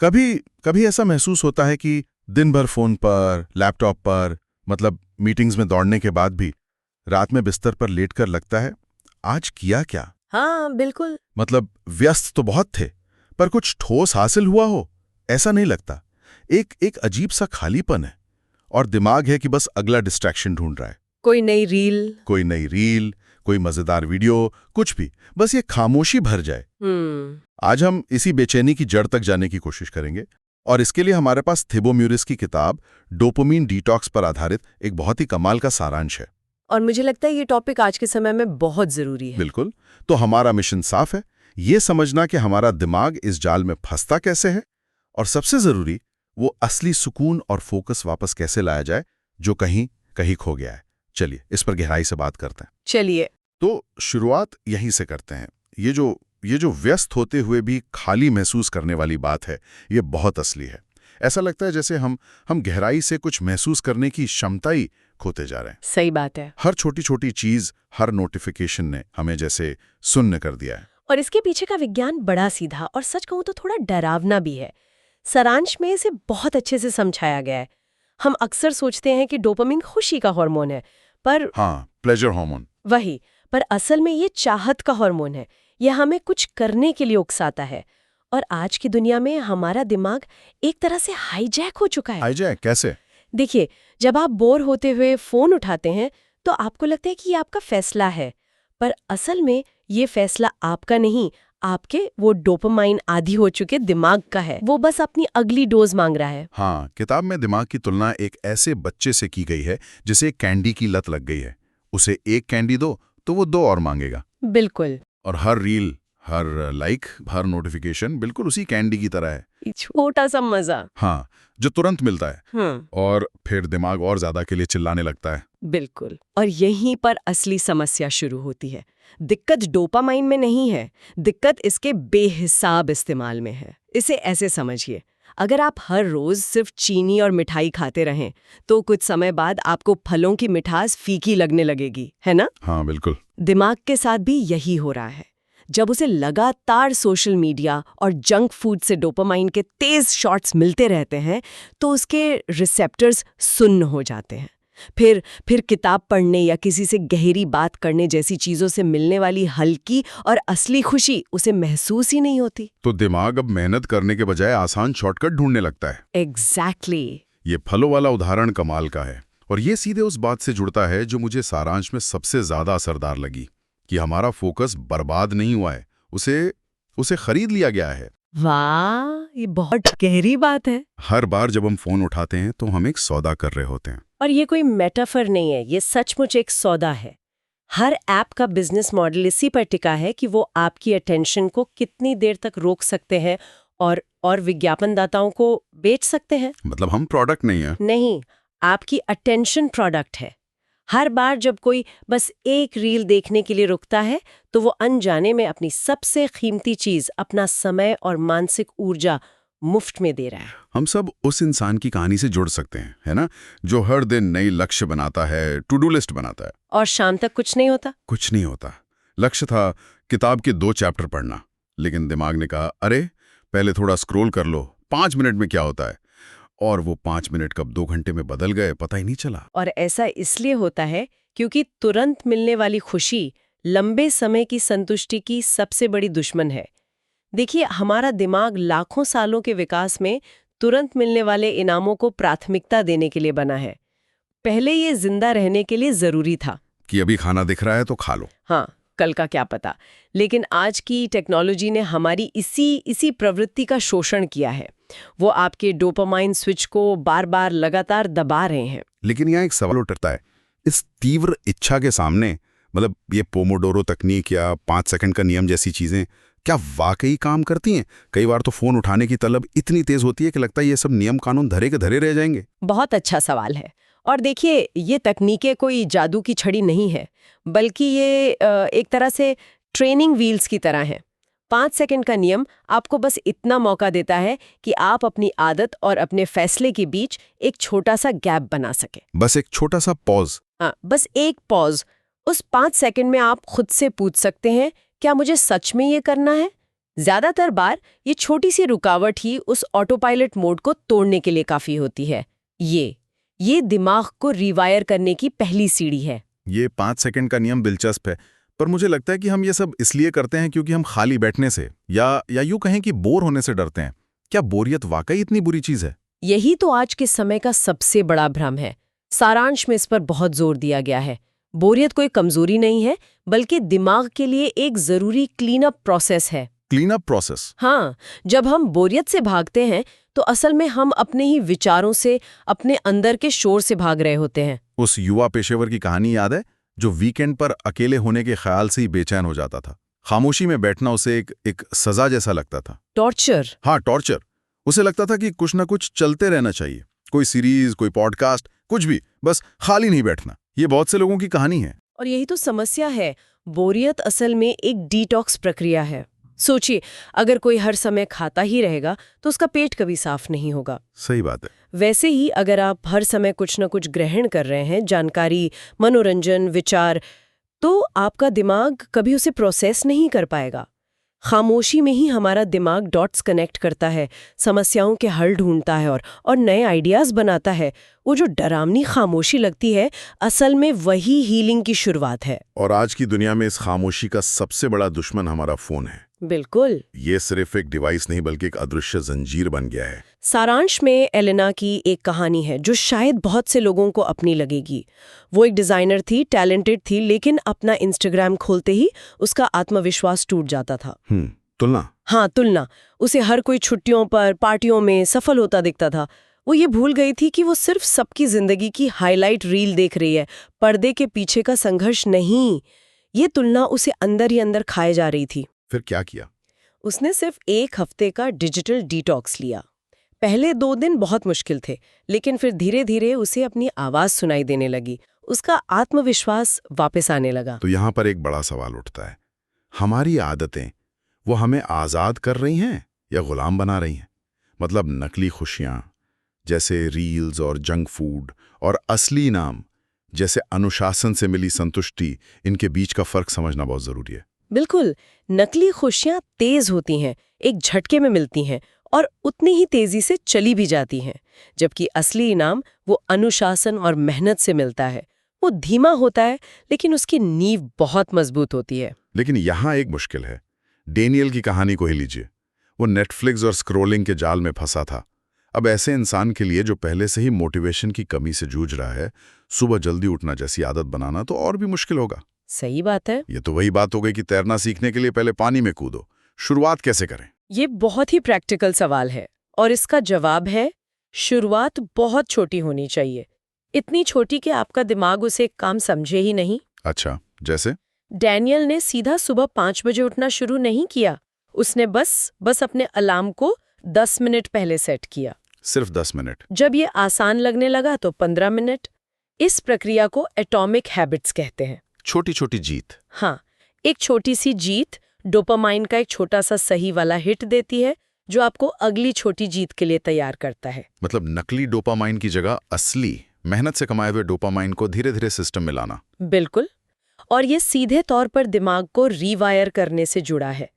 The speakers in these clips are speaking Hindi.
कभी कभी ऐसा महसूस होता है कि दिन भर फोन पर, लैपटॉप पर, मतलब मीटिंग्स में दौड़ने के बाद भी रात में बिस्तर पर लेटकर लगता है, आज किया क्या? हाँ बिल्कुल। मतलब व्यस्त तो बहुत थे, पर कुछ ठोस हासिल हुआ हो ऐसा नहीं लगता। एक एक अजीब सा खालीपन है और दिमाग है कि बस अगला डिस्ट्रैक्शन ढूंढ रहा है। कोई नई रील, कोई मजेदार वीडियो, कुछ भी, बस ये खामोशी भर जाए। आज हम इसी बेचैनी की जड़ तक जाने की कोशिश करेंगे और इसके लिए हमारे पास थिबो म्यूरिस की किताब डोपामिन डिटॉक्स पर आधारित एक बहुत ही कमाल का सारांश है। और मुझे लगता है ये टॉपिक आज के समय में बहुत जरूरी है। बिल्कुल। तो हमारा मिशन साफ है, ये समझना कि हमारा दिमाग इस जाल में फंसता कैसे है और सबसे जरूरी, वो असली सुकून और फोकस वापस कैसे लाया जाए जो कहीं कहीं खो गया है। चलिए इस पर गहराई से बात करते हैं। चलिए। तो शुरुआत यहीं से करते हैं। ये जो व्यस्त होते हुए भी खाली महसूस करने वाली बात है, ये बहुत असली है। ऐसा लगता है जैसे हम गहराई से कुछ महसूस करने की क्षमता ही खोते जा रहे हैं। सही बात है। हर छोटी छोटी चीज, हर नोटिफिकेशन ने हमें जैसे सुन्न कर दिया है। और इसके पीछे का विज्ञान बड़ा सीधा और सच कहूं तो थोड़ा डरावना भी है। सारांश में इसे बहुत अच्छे से समझाया गया है। हम अक्सर सोचते हैं कि डोपामिन खुशी का हार्मोन है, पर हाँ, प्लेजर हार्मोन। वही, पर असल में ये चाहत का हार्मोन है। यह हमें कुछ करने के लिए उकसाता है। और आज की दुनिया में हमारा दिमाग एक तरह से हाईजैक हो चुका है। हाईजैक कैसे? देखिए, जब आप बोर होते हुए फोन उठाते हैं तो आपको लगता है कि ये आपका फैसला है, पर असल में ये फैसला आपका नहीं, आपके वो डोपामाइन आदी हो चुके दिमाग का है। वो बस अपनी अगली डोज मांग रहा है। हाँ, किताब में दिमाग की तुलना एक ऐसे बच्चे से की गई है जिसे कैंडी की लत लग गई है। उसे एक कैंडी दो तो वो 2 और मांगेगा। बिल्कुल। और हर रील, हर लाइक, हर नोटिफिकेशन बिल्कुल उसी कैंडी की तरह है। छोटा सा मजा। हाँ, जो तुरंत मिलता है। और फिर दिमाग और ज्यादा के लिए चिल्लाने लगता है। बिल्कुल। और यहीं पर असली समस्या शुरू होती है। दिक्कत डोपामाइन में नहीं है, दिक्कत इसके बेहिसाब इस्तेमाल में है। इसे ऐसे समझिए, अगर आप हर रोज सिर्फ चीनी और मिठाई खाते रहें तो कुछ समय बाद आपको फलों की मिठास फीकी लगने लगेगी, है ना? हाँ बिल्कुल। दिमाग के साथ भी यही हो रहा है। जब उसे लगातार सोशल मीडिया और जंक फूड से डोपामाइन के तेज शॉट्स मिलते रहते हैं तो उसके रिसेप्टर्स सुन्न हो जाते हैं। फिर किताब पढ़ने या किसी से गहरी बात करने जैसी चीजों से मिलने वाली हल्की और असली खुशी उसे महसूस ही नहीं होती। तो दिमाग अब मेहनत करने के बजाय आसान शॉर्टकट ढूंढने लगता है। एग्जैक्टली। ये फलों वाला उदाहरण कमाल का है और ये सीधे उस बात से जुड़ता है जो मुझे सारांश में सबसे ज्यादा असरदार लगी, कि हमारा फोकस बर्बाद नहीं हुआ है, उसे खरीद लिया गया है। वाह, ये बहुत गहरी बात है। हर बार जब हम फोन उठाते हैं तो हम एक सौदा कर रहे होते हैं। और ये कोई मेटाफर नहीं है, ये सचमुच एक सौदा है। हर ऐप का बिजनेस मॉडल इसी पर टिका है कि वो आपकी अटेंशन को कितनी देर तक रोक सकते हैं और विज्ञापनदाताओं को बेच सकते हैं। मतलब हम प्रोडक्ट नहीं है। नहीं, आपकी अटेंशन प्रोडक्ट है। हर बार जब कोई बस एक रील देखने के लिए रुकता है तो वो अनजाने में अपनी सबसे कीमती चीज, अपना समय और मानसिक ऊर्जा मुफ्त में दे रहा है। हम सब उस इंसान की कहानी से जुड़ सकते हैं, है ना, जो हर दिन नई लक्ष्य बनाता है, टू डू लिस्ट बनाता है, और शाम तक कुछ नहीं होता। कुछ नहीं होता। लक्ष्य था किताब के 2 चैप्टर पढ़ना, लेकिन दिमाग ने कहा, अरे पहले थोड़ा स्क्रॉल कर लो, 5 मिनट में क्या होता है। और वो 5 मिनट कब 2 घंटे में बदल गए, पता ही नहीं चला। और ऐसा इसलिए होता है क्योंकि तुरंत मिलने वाली खुशी लंबे समय की संतुष्टि की सबसे बड़ी दुश्मन है। देखिए, हमारा दिमाग लाखों सालों के विकास में तुरंत मिलने वाले इनामों को प्राथमिकता देने के लिए बना है। पहले ये जिंदा रहने के लिए जरूरी था कि अभी खाना दिख रहा है तो खा लो। हाँ, कल का क्या पता। लेकिन आज की टेक्नोलॉजी ने हमारी इसी प्रवृत्ति का शोषण किया है। वो आपके डोपामाइन स्विच को बार बार लगातार दबा रहे हैं। लेकिन यहाँ एक सवाल उठता है, इस तीव्र इच्छा के सामने, मतलब ये पोमोडोरो तकनीक या 5 सेकंड का नियम जैसी चीजें क्या वाकई काम करती हैं? कई बार तो फोन उठाने की तलब इतनी तेज होती है कि लगता है ये सब नियम कानून धरे के धरे रह जाएंगे। बहुत अच्छा सवाल है। और देखिए, ये तकनीकें कोई जादू की छड़ी नहीं है, बल्कि ये एक तरह से ट्रेनिंग व्हील्स की तरह है। 5 सेकंड का नियम आपको बस इतना मौका देता है कि आप अपनी आदत और अपने फैसले के बीच एक छोटा सा गैप बना सके। बस एक छोटा सा पॉज। हाँ, बस एक पॉज। उस 5 सेकंड में आप खुद से पूछ सकते हैं, क्या मुझे सच में ये करना है? ज्यादातर बार ये छोटी सी रुकावट ही उस ऑटो पायलट मोड को तोड़ने के लिए काफी होती है। ये दिमाग को रिवायर करने की पहली सीढ़ी है। ये 5 सेकंड का नियम दिलचस्प है, पर मुझे लगता है कि हम ये सब इसलिए करते हैं क्योंकि हम खाली बैठने से या यूं कहें कि बोर होने से डरते हैं। क्या बोरियत वाकई इतनी बुरी चीज है? यही तो आज के समय का सबसे बड़ा भ्रम है। सारांश में इस पर बहुत जोर दिया गया है। बोरियत कोई कमजोरी नहीं है, बल्कि दिमाग के लिए एक जरूरी क्लीन अप प्रोसेस है। Clean up process? हाँ, जब हम बोरियत से भागते हैं तो असल में हम अपने ही विचारों से, अपने अंदर के शोर से भाग रहे होते हैं। उस युवा पेशेवर की कहानी याद है जो वीकेंड पर अकेले होने के ख्याल से ही बेचैन हो जाता था। खामोशी में बैठना उसे एक सजा जैसा लगता था। टॉर्चर। हाँ, टॉर्चर। उसे लगता था कि कुछ ना कुछ चलते रहना चाहिए, कोई सीरीज, कोई पॉडकास्ट, कुछ भी, बस खाली नहीं बैठना। ये बहुत से लोगों की कहानी है। और यही तो समस्या है। बोरियत असल में एक डिटॉक्स प्रक्रिया है। सोचिए, अगर कोई हर समय खाता ही रहेगा तो उसका पेट कभी साफ नहीं होगा। सही बात है। वैसे ही अगर आप हर समय कुछ न कुछ ग्रहण कर रहे हैं, जानकारी, मनोरंजन, विचार, तो आपका दिमाग कभी उसे प्रोसेस नहीं कर पाएगा। खामोशी में ही हमारा दिमाग डॉट्स कनेक्ट करता है, समस्याओं के हल ढूंढता है और नए आइडियाज बनाता है। वो जो डरावनी खामोशी लगती है, असल में वही हीलिंग की शुरुआत है। और आज की दुनिया में इस खामोशी का सबसे बड़ा दुश्मन हमारा फोन है। बिल्कुल। ये सिर्फ एक डिवाइस नहीं बल्कि एक अदृश्य जंजीर बन गया है। सारांश में एलेना की एक कहानी है जो शायद बहुत से लोगों को अपनी लगेगी। वो एक डिजाइनर थी, टैलेंटेड थी, लेकिन अपना इंस्टाग्राम खोलते ही उसका आत्मविश्वास टूट जाता था। तुलना। हाँ, तुलना। उसे हर कोई छुट्टियों पर, पार्टियों में सफल होता दिखता था। वो ये भूल गई थी कि वो सिर्फ सबकी जिंदगी की हाईलाइट रील देख रही है, पर्दे के पीछे का संघर्ष नहीं। ये तुलना उसे अंदर ही अंदर खाए जा रही थी। फिर क्या किया? उसने सिर्फ 1 हफ्ते का डिजिटल डिटॉक्स लिया। पहले 2 दिन बहुत मुश्किल थे, लेकिन फिर धीरे धीरे उसे अपनी आवाज सुनाई देने लगी। उसका आत्मविश्वास वापस आने लगा। तो यहाँ पर एक बड़ा सवाल उठता है, हमारी आदतें वो हमें आज़ाद कर रही हैं या गुलाम बना रही हैं? मतलब नकली खुशियाँ जैसे रील्स और जंक फूड और असली इनाम जैसे अनुशासन से मिली संतुष्टि, इनके बीच का फर्क समझना बहुत ज़रूरी है। बिल्कुल। नकली खुशियां तेज होती हैं, एक झटके में मिलती हैं और उतनी ही तेजी से चली भी जाती हैं, जबकि असली इनाम वो अनुशासन और मेहनत से मिलता है। वो धीमा होता है, लेकिन उसकी नींव बहुत मजबूत होती है। लेकिन यहाँ एक मुश्किल है। डेनियल की कहानी को ही लीजिए। वो नेटफ्लिक्स और स्क्रोलिंग के जाल में फंसा था। अब ऐसे इंसान के लिए जो पहले से ही मोटिवेशन की कमी से जूझ रहा है, सुबह जल्दी उठना जैसी आदत बनाना तो और भी मुश्किल होगा। सही बात है। ये तो वही बात हो गई कि तैरना सीखने के लिए पहले पानी में कूदो। शुरुआत कैसे करें? ये बहुत ही प्रैक्टिकल सवाल है और इसका जवाब है, शुरुआत बहुत छोटी होनी चाहिए। इतनी छोटी कि आपका दिमाग उसे एक काम समझे ही नहीं। अच्छा, जैसे? डैनियल ने सीधा सुबह 5 बजे उठना शुरू नहीं किया। उसने बस अपने अलार्म को 10 मिनट पहले सेट किया। सिर्फ 10 मिनट? जब ये आसान लगने लगा तो 15 मिनट। इस प्रक्रिया को एटॉमिक हैबिट्स कहते हैं। छोटी छोटी जीत। हाँ, एक छोटी सी जीत डोपामाइन का एक छोटा सा सही वाला हिट देती है, जो आपको अगली छोटी जीत के लिए तैयार करता है। मतलब नकली डोपामाइन की जगह असली मेहनत से कमाए हुए डोपामाइन को धीरे धीरे सिस्टम में लाना। बिल्कुल। और ये सीधे तौर पर दिमाग को रीवायर करने से जुड़ा है।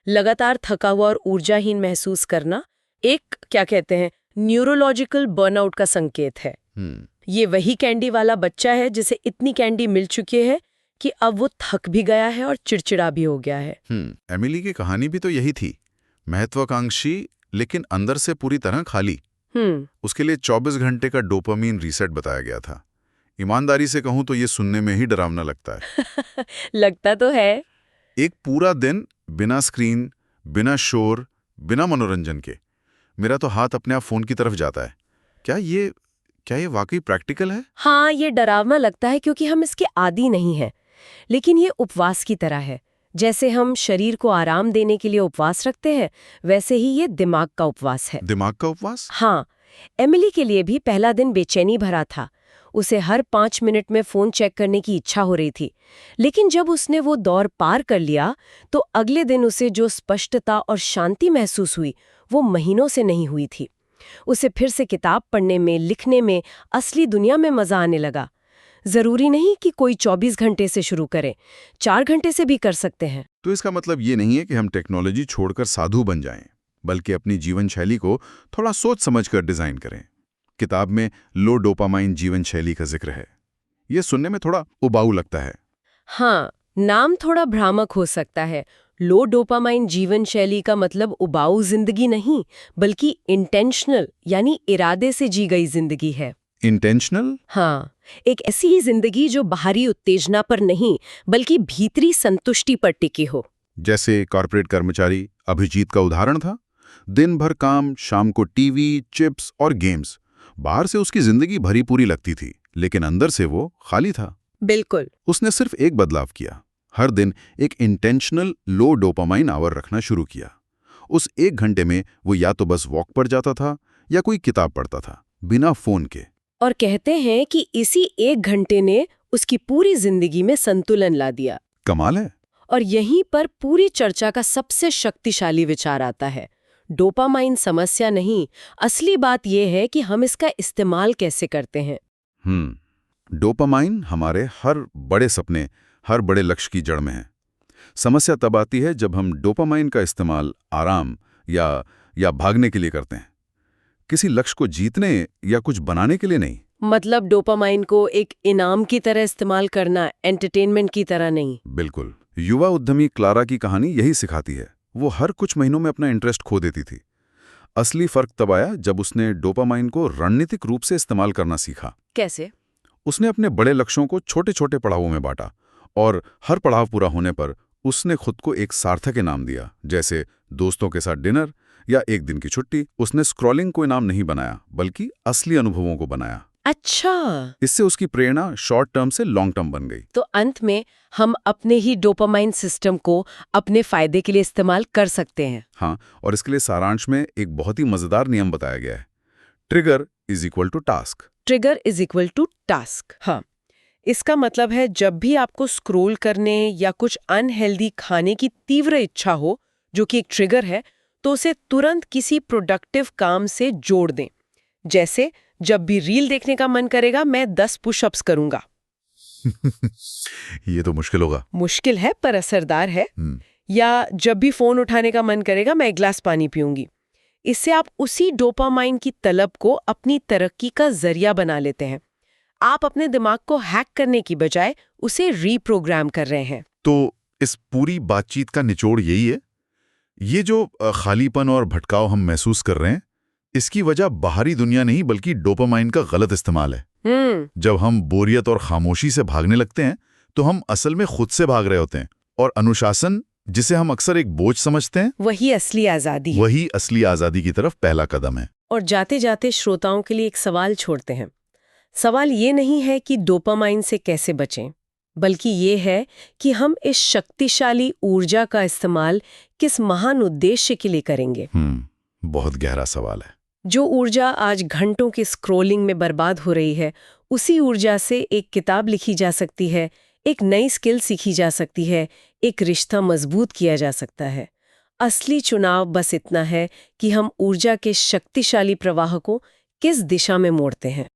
लगातार थका हुआ और ऊर्जाहीन महसूस करना एक, क्या कहते हैं, न्यूरोलॉजिकल बर्नआउट का संकेत है। ये वही कैंडी वाला बच्चा है जिसे इतनी कैंडी मिल चुकी है कि अब वो थक भी गया है और चिड़चिड़ा भी हो गया है। एमिली की कहानी भी तो यही थी। महत्वाकांक्षी लेकिन अंदर से पूरी तरह खाली। उसके लिए 24 घंटे का डोपामीन रीसेट बताया गया था। ईमानदारी से कहूं तो ये सुनने में ही डरावना लगता है। लगता तो है। एक पूरा दिन बिना स्क्रीन, बिना शोर, बिना मनोरंजन के। मेरा तो हाथ अपने आप फोन की तरफ जाता है। क्या ये वाकई प्रैक्टिकल है? हाँ, ये डरावना लगता है क्योंकि हम इसके आदी नहीं हैं। लेकिन ये उपवास की तरह है। जैसे हम शरीर को आराम देने के लिए उपवास रखते हैं, वैसे ही ये दिमाग का उपवास है। दिमाग का उपवास? हाँ। एमिली के लिए भी पहला दिन बेचैनी भरा था। उसे हर 5 मिनट में फोन चेक करने की इच्छा हो रही थी। लेकिन जब उसने वो दौर पार कर लिया तो अगले दिन उसे जो स्पष्टता और शांति महसूस हुई, वो महीनों से नहीं हुई थी। उसे फिर से किताब पढ़ने में, लिखने में, असली दुनिया में मजा आने लगा। जरूरी नहीं कि कोई 24 घंटे से शुरू करे, 4 घंटे से भी कर सकते हैं। तो इसका मतलब ये नहीं है कि हम टेक्नोलॉजी छोड़कर साधु बन जाएं, बल्कि अपनी जीवन शैली को थोड़ा सोच समझकर डिजाइन करें। किताब में लो डोपामाइन जीवन शैली का जिक्र है। ये सुनने में थोड़ा उबाऊ लगता है। हाँ, नाम थोड़ा भ्रामक हो सकता है। लो डोपामाइन जीवन शैली का मतलब उबाऊ जिंदगी नहीं, बल्कि इंटेंशनल यानी इरादे से जी गई जिंदगी है। इंटेंशनल? हाँ, एक ऐसी ही जिंदगी जो बाहरी उत्तेजना पर नहीं, बल्कि भीतरी संतुष्टि पर टिकी हो। जैसे कॉर्पोरेट कर्मचारी अभिजीत का उदाहरण था। दिन भर काम, शाम को टीवी, चिप्स और गेम्स। बाहर से उसकी जिंदगी भरी पूरी लगती थी, लेकिन अंदर से वो खाली था। बिल्कुल। उसने सिर्फ एक बदलाव किया, हर दिन एक इंटेंशनल लो डोपामाइन आवर रखना शुरू किया। उस 1 घंटे में वो या तो बस वॉक पर जाता था या कोई किताब पढ़ता था, बिना फोन के। और कहते हैं कि इसी 1 घंटे ने उसकी पूरी जिंदगी में संतुलन ला दिया। कमाल है। और यहीं पर पूरी चर्चा का सबसे शक्तिशाली विचार आता है। डोपामाइन समस्या नहीं, असली बात यह है कि हम इसका इस्तेमाल कैसे करते हैं। डोपामाइन हमारे हर बड़े सपने, हर बड़े लक्ष्य की जड़ में है। समस्या तब आती है जब हम डोपामाइन का इस्तेमाल आराम या भागने के लिए करते हैं, किसी लक्ष्य को जीतने या कुछ बनाने के लिए नहीं। मतलब डोपामाइन को एक इनाम की तरह इस्तेमाल करना, एंटरटेनमेंट की तरह नहीं। बिल्कुल। युवा उद्यमी क्लारा की कहानी यही सिखाती है। वो हर कुछ महीनों में अपना इंटरेस्ट खो देती थी। असली फर्क तब आया जब उसने डोपामाइन को रणनीतिक रूप से इस्तेमाल करना सीखा। कैसे? उसने अपने बड़े लक्ष्यों को छोटे छोटे पड़ावों में बांटा, और हर पड़ाव पूरा होने पर उसने खुद को एक सार्थक इनाम दिया, जैसे दोस्तों के साथ डिनर या 1 दिन की छुट्टी। उसने स्क्रॉलिंग को इनाम नहीं बनाया, बल्कि असली अनुभवों को बनाया। अच्छा। इससे उसकी प्रेरणा शॉर्ट टर्म से लॉन्ग टर्म बन गई। तो अंत में हम अपने ही डोपामाइन सिस्टम को अपने फायदे के लिए इस्तेमाल कर सकते हैं। हाँ, और इसके लिए सारांश में एक बहुत ही मजेदार नियम बताया गया है। Trigger is equal to task. Trigger is equal to task. हाँ, इसका मतलब है जब भी आपको स्क्रॉल करने या कुछ अनहेल्दी खाने की तीव्र इच्छा हो, जो कि एक ट्रिगर है, तो उसे तुरंत किसी प्रोडक्टिव काम से जोड़ दें। जैसे जब भी रील देखने का मन करेगा, मैं 10 पुशअप्स करूंगा। ये तो मुश्किल होगा। मुश्किल है पर असरदार है। या जब भी फोन उठाने का मन करेगा, मैं 1 गिलास पानी पीऊंगी। इससे आप उसी डोपामाइन की तलब को अपनी तरक्की का जरिया बना लेते हैं। आप अपने दिमाग को हैक करने की बजाय उसे रीप्रोग्राम कर रहे हैं। तो इस पूरी बातचीत का निचोड़ यही है, ये जो खालीपन और भटकाव हम महसूस कर रहे हैं, इसकी वजह बाहरी दुनिया नहीं बल्कि डोपामाइन का गलत इस्तेमाल है। जब हम बोरियत और खामोशी से भागने लगते हैं, तो हम असल में खुद से भाग रहे होते हैं। और अनुशासन, जिसे हम अक्सर एक बोझ समझते हैं, वही असली आजादी है। वही असली आजादी की तरफ पहला कदम है। और जाते जाते श्रोताओं के लिए एक सवाल छोड़ते हैं। सवाल ये नहीं है कि डोपामाइन से कैसे बचें, बल्कि ये है कि हम इस शक्तिशाली ऊर्जा का इस्तेमाल किस महान उद्देश्य के लिए करेंगे। बहुत गहरा सवाल है। जो ऊर्जा आज घंटों की स्क्रॉलिंग में बर्बाद हो रही है, उसी ऊर्जा से एक किताब लिखी जा सकती है, एक नई स्किल सीखी जा सकती है, एक रिश्ता मजबूत किया जा सकता है। असली चुनाव बस इतना है कि हम ऊर्जा के शक्तिशाली प्रवाह को किस दिशा में मोड़ते हैं।